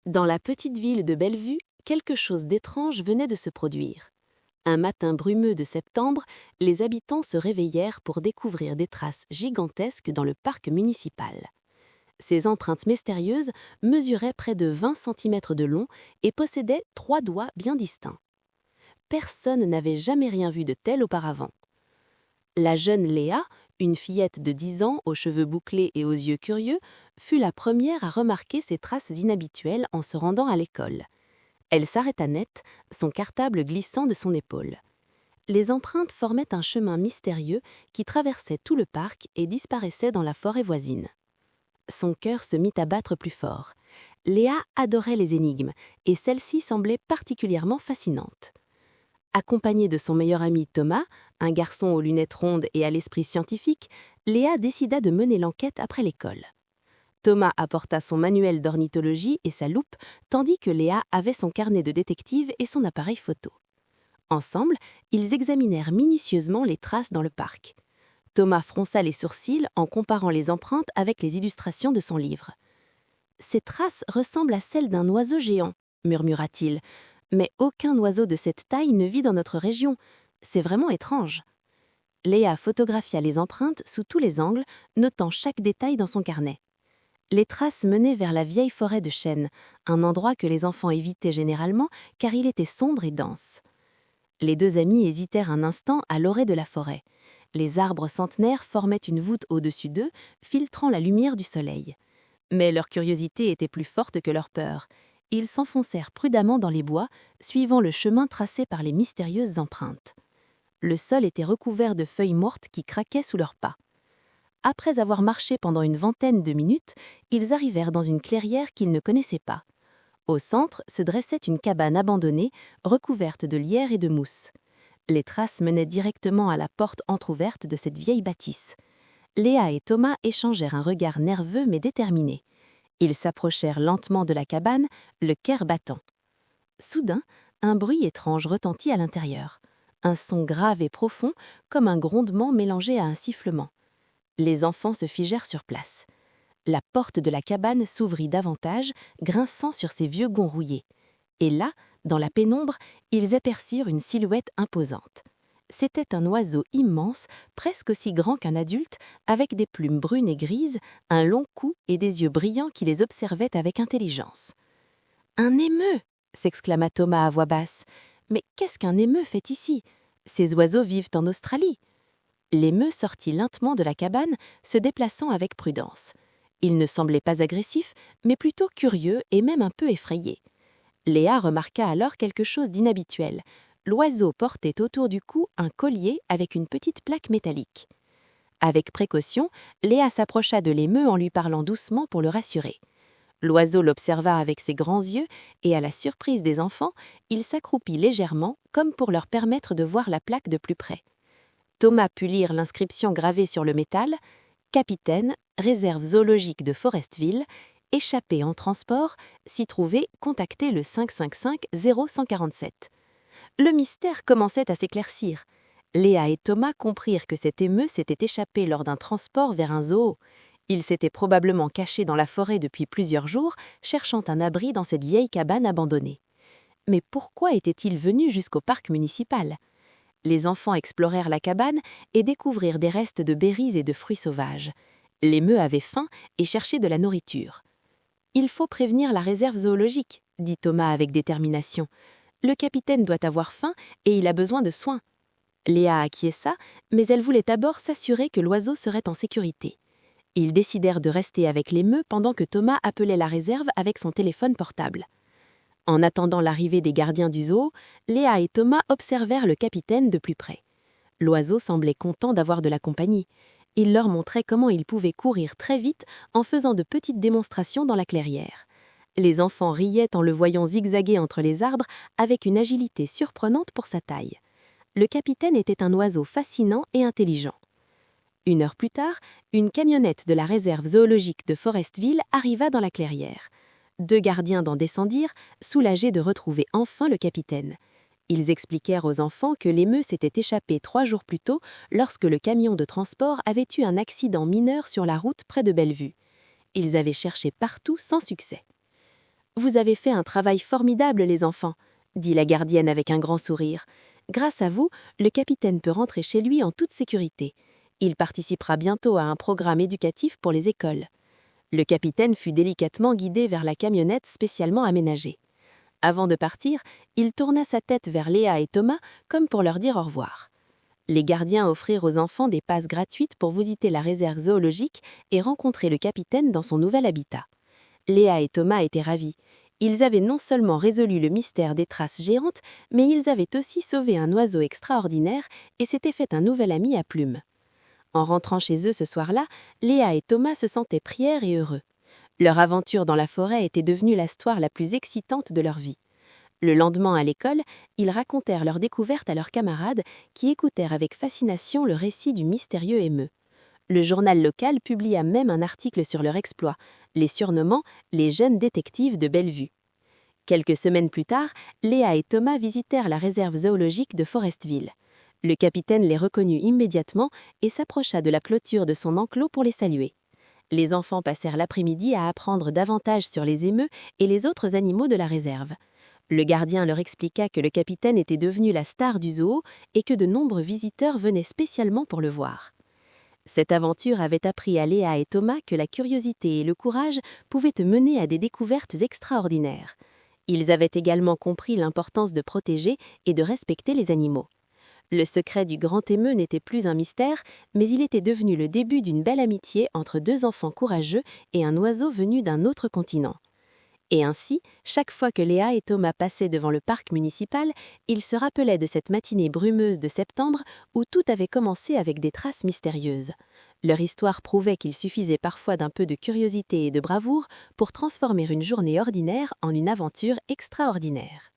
Dans la petite ville de Bellevue, quelque chose d'étrange venait de se produire. Un matin brumeux de septembre, les habitants se réveillèrent pour découvrir des traces gigantesques dans le parc municipal. Ces empreintes mystérieuses mesuraient près de 20 centimètres de long et possédaient 3 doigts bien distincts. Personne n'avait jamais rien vu de tel auparavant. La jeune Léa, une fillette de 10 ans aux cheveux bouclés et aux yeux curieux, fut la première à remarquer ces traces inhabituelles en se rendant à l'école. Elle s'arrêta net, son cartable glissant de son épaule. Les empreintes formaient un chemin mystérieux qui traversait tout le parc et disparaissait dans la forêt voisine. Son cœur se mit à battre plus fort. Léa adorait les énigmes, et celle-ci semblait particulièrement fascinante. Accompagnée de son meilleur ami Thomas, un garçon aux lunettes rondes et à l'esprit scientifique, Léa décida de mener l'enquête après l'école. Thomas apporta son manuel d'ornithologie et sa loupe, tandis que Léa avait son carnet de détective et son appareil photo. Ensemble, ils examinèrent minutieusement les traces dans le parc. Thomas fronça les sourcils en comparant les empreintes avec les illustrations de son livre. « Ces traces ressemblent à celles d'un oiseau géant », murmura-t-il. « Mais aucun oiseau de cette taille ne vit dans notre région. C'est vraiment étrange. » Léa photographia les empreintes sous tous les angles, notant chaque détail dans son carnet. Les traces menaient vers la vieille forêt de chênes, un endroit que les enfants évitaient généralement car il était sombre et dense. Les deux amis hésitèrent un instant à l'orée de la forêt. Les arbres centenaires formaient une voûte au-dessus d'eux, filtrant la lumière du soleil. Mais leur curiosité était plus forte que leur peur. Ils s'enfoncèrent prudemment dans les bois, suivant le chemin tracé par les mystérieuses empreintes. Le sol était recouvert de feuilles mortes qui craquaient sous leurs pas. Après avoir marché pendant une vingtaine de minutes, ils arrivèrent dans une clairière qu'ils ne connaissaient pas. Au centre se dressait une cabane abandonnée, recouverte de lierre et de mousse. Les traces menaient directement à la porte entr'ouverte de cette vieille bâtisse. Léa et Thomas échangèrent un regard nerveux mais déterminé. Ils s'approchèrent lentement de la cabane, le cœur battant. Soudain, un bruit étrange retentit à l'intérieur. Un son grave et profond, comme un grondement mélangé à un sifflement. Les enfants se figèrent sur place. La porte de la cabane s'ouvrit davantage, grinçant sur ses vieux gonds rouillés. Et là, dans la pénombre, ils aperçurent une silhouette imposante. C'était un oiseau immense, presque aussi grand qu'un adulte, avec des plumes brunes et grises, un long cou et des yeux brillants qui les observaient avec intelligence. « Un émeu !» s'exclama Thomas à voix basse. « Mais qu'est-ce qu'un émeu fait ici? Ces oiseaux vivent en Australie. » L'émeu sortit lentement de la cabane, se déplaçant avec prudence. Il ne semblait pas agressif, mais plutôt curieux et même un peu effrayé. Léa remarqua alors quelque chose d'inhabituel. L'oiseau portait autour du cou un collier avec une petite plaque métallique. Avec précaution, Léa s'approcha de l'émeu en lui parlant doucement pour le rassurer. L'oiseau l'observa avec ses grands yeux et, à la surprise des enfants, il s'accroupit légèrement, comme pour leur permettre de voir la plaque de plus près. Thomas put lire l'inscription gravée sur le métal « Capitaine, réserve zoologique de Forestville, échappé en transport, s'y trouver, contactez le 555-0147. » Le mystère commençait à s'éclaircir. Léa et Thomas comprirent que cet émeu s'était échappé lors d'un transport vers un zoo. Il s'était probablement caché dans la forêt depuis plusieurs jours, cherchant un abri dans cette vieille cabane abandonnée. Mais pourquoi était-il venu jusqu'au parc municipal ? Les enfants explorèrent la cabane et découvrirent des restes de berries et de fruits sauvages. L'émeu avait faim et cherchait de la nourriture. « Il faut prévenir la réserve zoologique », dit Thomas avec détermination. « Le capitaine doit avoir faim et il a besoin de soins. » Léa acquiesça, mais elle voulait d'abord s'assurer que l'oiseau serait en sécurité. Ils décidèrent de rester avec l'émeu pendant que Thomas appelait la réserve avec son téléphone portable. En attendant l'arrivée des gardiens du zoo, Léa et Thomas observèrent le capitaine de plus près. L'oiseau semblait content d'avoir de la compagnie. Il leur montrait comment il pouvait courir très vite en faisant de petites démonstrations dans la clairière. Les enfants riaient en le voyant zigzaguer entre les arbres avec une agilité surprenante pour sa taille. Le capitaine était un oiseau fascinant et intelligent. 1 heure plus tard, une camionnette de la réserve zoologique de Forestville arriva dans la clairière. 2 gardiens d'en descendirent, soulagés de retrouver enfin le capitaine. Ils expliquèrent aux enfants que l'émeu s'était échappé 3 jours plus tôt lorsque le camion de transport avait eu un accident mineur sur la route près de Bellevue. Ils avaient cherché partout sans succès. Vous avez fait un travail formidable, les enfants, dit la gardienne avec un grand sourire. Grâce à vous, le capitaine peut rentrer chez lui en toute sécurité. Il participera bientôt à un programme éducatif pour les écoles. Le capitaine fut délicatement guidé vers la camionnette spécialement aménagée. Avant de partir, il tourna sa tête vers Léa et Thomas comme pour leur dire au revoir. Les gardiens offrirent aux enfants des passes gratuites pour visiter la réserve zoologique et rencontrer le capitaine dans son nouvel habitat. Léa et Thomas étaient ravis. Ils avaient non seulement résolu le mystère des traces géantes, mais ils avaient aussi sauvé un oiseau extraordinaire et s'étaient fait un nouvel ami à plumes. En rentrant chez eux ce soir-là, Léa et Thomas se sentaient fiers et heureux. Leur aventure dans la forêt était devenue l'histoire la plus excitante de leur vie. Le lendemain à l'école, ils racontèrent leur découverte à leurs camarades qui écoutèrent avec fascination le récit du mystérieux émeu. Le journal local publia même un article sur leur exploit, les surnommant les jeunes détectives de Bellevue. Quelques semaines plus tard, Léa et Thomas visitèrent la réserve zoologique de Forestville. Le capitaine les reconnut immédiatement et s'approcha de la clôture de son enclos pour les saluer. Les enfants passèrent l'après-midi à apprendre davantage sur les émeus et les autres animaux de la réserve. Le gardien leur expliqua que le capitaine était devenu la star du zoo et que de nombreux visiteurs venaient spécialement pour le voir. Cette aventure avait appris à Léa et Thomas que la curiosité et le courage pouvaient te mener à des découvertes extraordinaires. Ils avaient également compris l'importance de protéger et de respecter les animaux. Le secret du grand émeu n'était plus un mystère, mais il était devenu le début d'une belle amitié entre deux enfants courageux et un oiseau venu d'un autre continent. Et ainsi, chaque fois que Léa et Thomas passaient devant le parc municipal, ils se rappelaient de cette matinée brumeuse de septembre où tout avait commencé avec des traces mystérieuses. Leur histoire prouvait qu'il suffisait parfois d'un peu de curiosité et de bravoure pour transformer une journée ordinaire en une aventure extraordinaire.